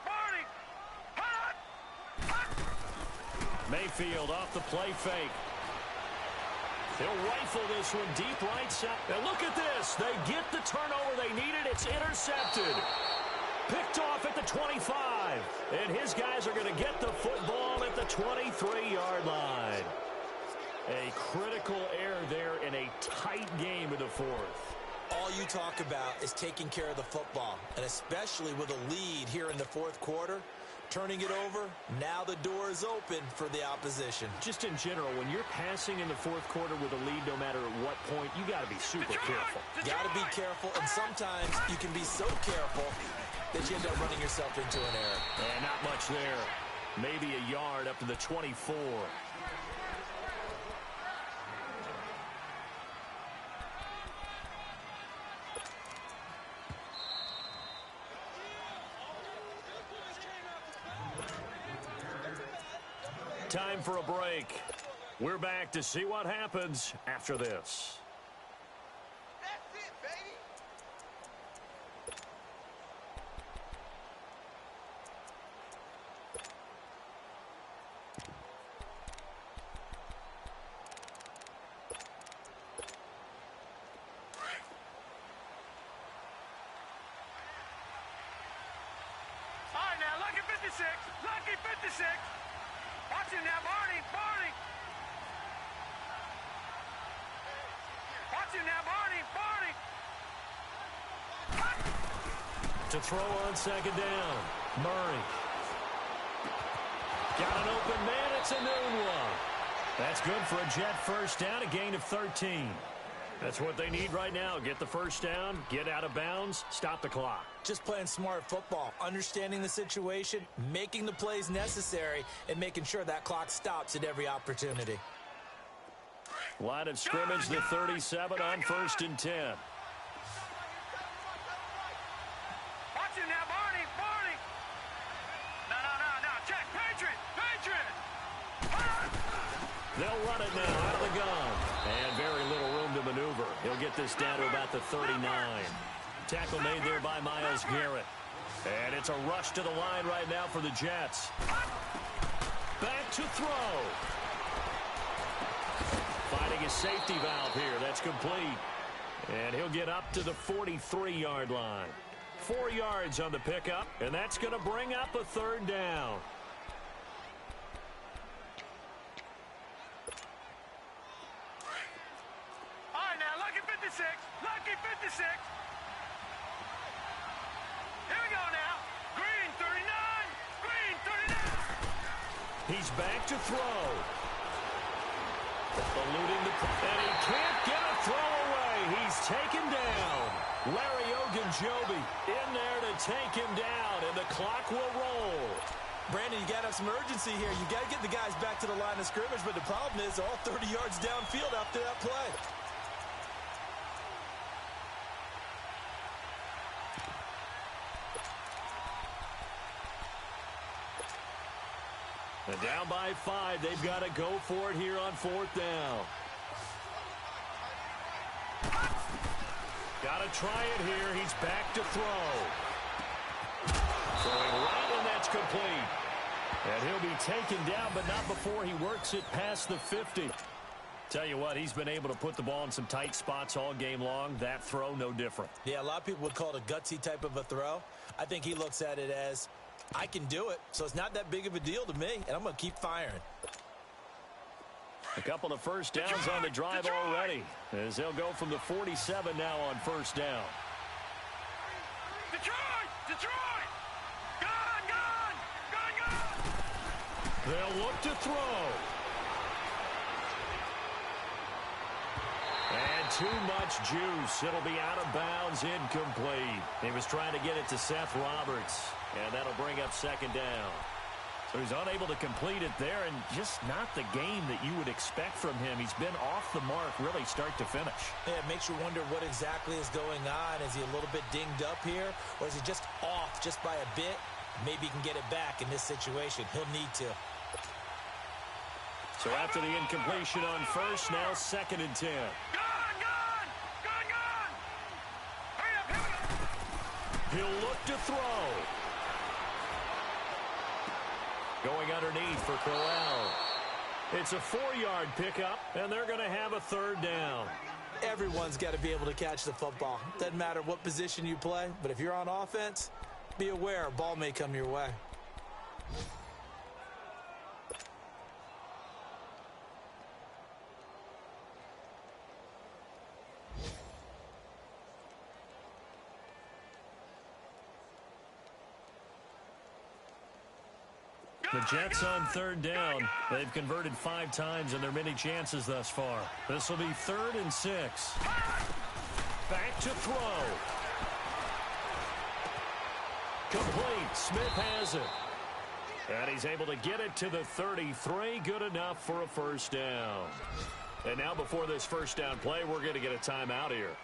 Mayfield off the play fake. They'll rifle this one deep right side. Now look at this. They get the turnover they needed. It's intercepted. Picked off at the 25. And his guys are going to get the football at the 23-yard line. A critical error there in a tight game in the fourth. All you talk about is taking care of the football, and especially with a lead here in the fourth quarter. Turning it over, now the door is open for the opposition. Just in general, when you're passing in the fourth quarter with a lead, no matter at what point, you got to be super careful. Got to be careful, and sometimes you can be so careful that you end up running yourself into an error. And not much there. Maybe a yard up to the 24. Time for a break. We're back to see what happens after this. That's it, baby. All right, now, lucky 56. Lucky 56. Watch him now, Barney. Watch him now, Barney. To throw on second down. Murray. Got an open man. It's a noon one. That's good for a Jet first down, a gain of 13. That's what they need right now. Get the first down, get out of bounds, stop the clock. Just playing smart football, understanding the situation, making the plays necessary, and making sure that clock stops at every opportunity. Line of scrimmage, the 37 on 1st and 10. Watch him now, Barney. No. Check. Patriot. They'll run it now out of the gun. And very little room to maneuver. He'll get this down to about the 39. Tackle made there by Myles Garrett. And it's a rush to the line right now for the Jets. Back to throw. Finding a safety valve here. That's complete. And he'll get up to the 43-yard line. 4 yards on the pickup, and that's going to bring up a third down. All right, now, lucky 56. Here we go now. Green 39. He's back to throw. Eluding the... And he can't get a throw away. He's taken down. Larry Ogunjobi in there to take him down, and the clock will roll. Brandon, you got to have some urgency here. You got to get the guys back to the line of scrimmage, but the problem is all 30 yards downfield after that play. And down by 5, they've got to go for it here on 4th down. Got to try it here. He's back to throw. Throwing right, and that's complete. And he'll be taken down, but not before he works it past the 50. Tell you what, he's been able to put the ball in some tight spots all game long. That throw, no different. Yeah, a lot of people would call it a gutsy type of a throw. I think he looks at it as, I can do it, so it's not that big of a deal to me, and I'm going to keep firing. A couple of first downs on the drive already, as they'll go from the 47 now on 1st down. Detroit! Gun! They'll look to throw. And too much juice. It'll be out of bounds, incomplete. He was trying to get it to Seth Roberts, and that'll bring up 2nd down. So he's unable to complete it there, and just not the game that you would expect from him. He's been off the mark really start to finish. Yeah, it makes you wonder what exactly is going on. Is he a little bit dinged up here, or is he just off just by a bit? Maybe he can get it back in this situation. He'll need to. So after the incompletion on first, now 2nd and 10. He'll look to throw. Going underneath for Crowell. It's a 4-yard pickup, and they're going to have a 3rd down. Everyone's got to be able to catch the football. Doesn't matter what position you play, but if you're on offense, be aware a ball may come your way. The Jets on 3rd down. They've converted 5 times in their many chances thus far. This will be 3rd and 6. Back to throw. Complete. Smith has it. And he's able to get it to the 33. Good enough for a 1st down. And now before this 1st down play, we're going to get a timeout here,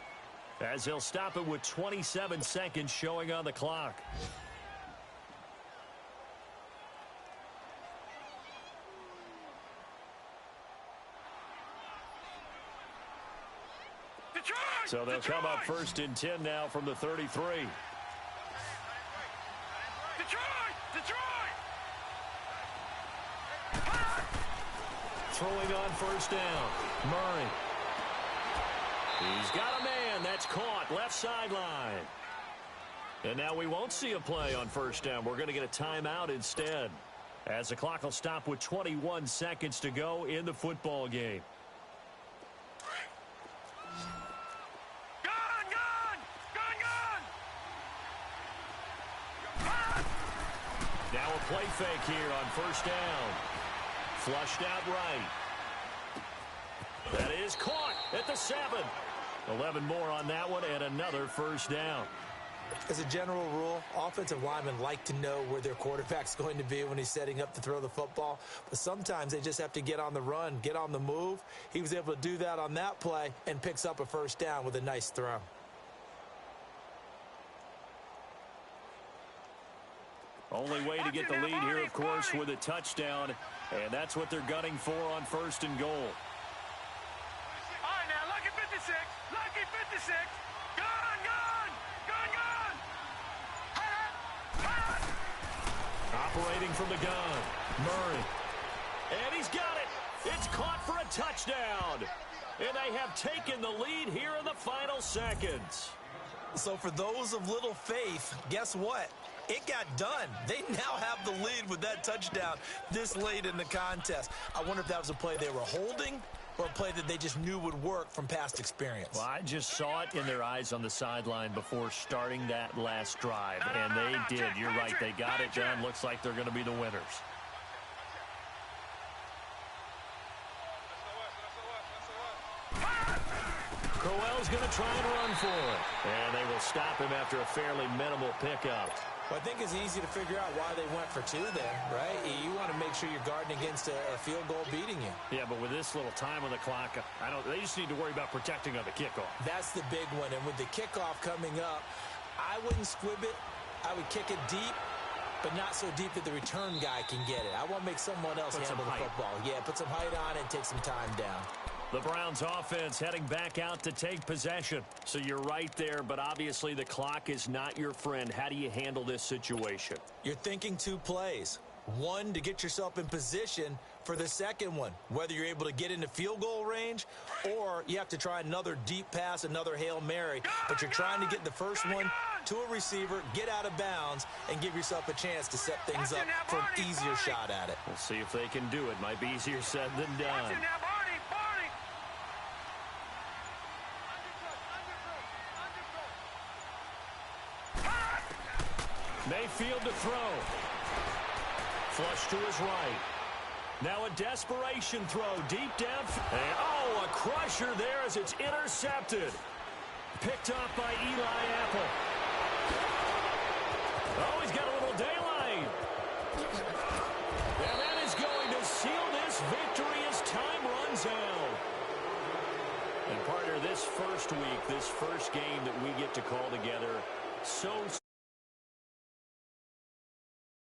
as he'll stop it with 27 seconds showing on the clock. So they'll come up 1st and 10 now from the 33. Throwing on 1st down. Murray. He's got a man. That's caught. Left sideline. And now we won't see a play on 1st down. We're going to get a timeout instead, as the clock will stop with 21 seconds to go in the football game. Now a play fake here on 1st down. Flushed out right. That is caught at the 7. 11 more on that one, and another 1st down. As a general rule, offensive linemen like to know where their quarterback's going to be when he's setting up to throw the football. But sometimes they just have to get on the run, get on the move. He was able to do that on that play and picks up a 1st down with a nice throw. Only way to get the lead here, of course, with a touchdown. And that's what they're gunning for on 1st and goal. All right, now, lucky 56. Lucky 56. Gun, gun. Gun, gun. Operating from the gun. Murray. And he's got it. It's caught for a touchdown. And they have taken the lead here in the final seconds. So for those of little faith, guess what? It got done. They now have the lead with that touchdown this late in the contest. I wonder if that was a play they were holding or a play that they just knew would work from past experience. Well, I just saw it in their eyes on the sideline before starting that last drive, and they did. You're right. They got it done. Looks like they're going to be the winners. Crowell's going to try and run for it. And they will stop him after a fairly minimal pickup. Well, I think it's easy to figure out why they went for 2 there, right? You want to make sure you're guarding against a field goal beating you. Yeah, but with this little time on the clock, they just need to worry about protecting on the kickoff. That's the big one. And with the kickoff coming up, I wouldn't squib it. I would kick it deep, but not so deep that the return guy can get it. I want to make someone else handle the football. Yeah, put some height on it and take some time down. The Browns offense heading back out to take possession. So you're right there, but obviously the clock is not your friend. How do you handle this situation? You're thinking 2 plays. One, to get yourself in position for the second one, whether you're able to get into field goal range or you have to try another deep pass, another Hail Mary. But you're trying to get the first one to a receiver, get out of bounds, and give yourself a chance to set things up for an easier shot at it. We'll see if they can do it. Might be easier said than done. Mayfield to throw. Flush to his right. Now a desperation throw deep down. And, a crusher there as it's intercepted. Picked off by Eli Apple. Oh, he's got a little daylight. And that is going to seal this victory as time runs out. And partner, this first week, this first game that we get to call together, so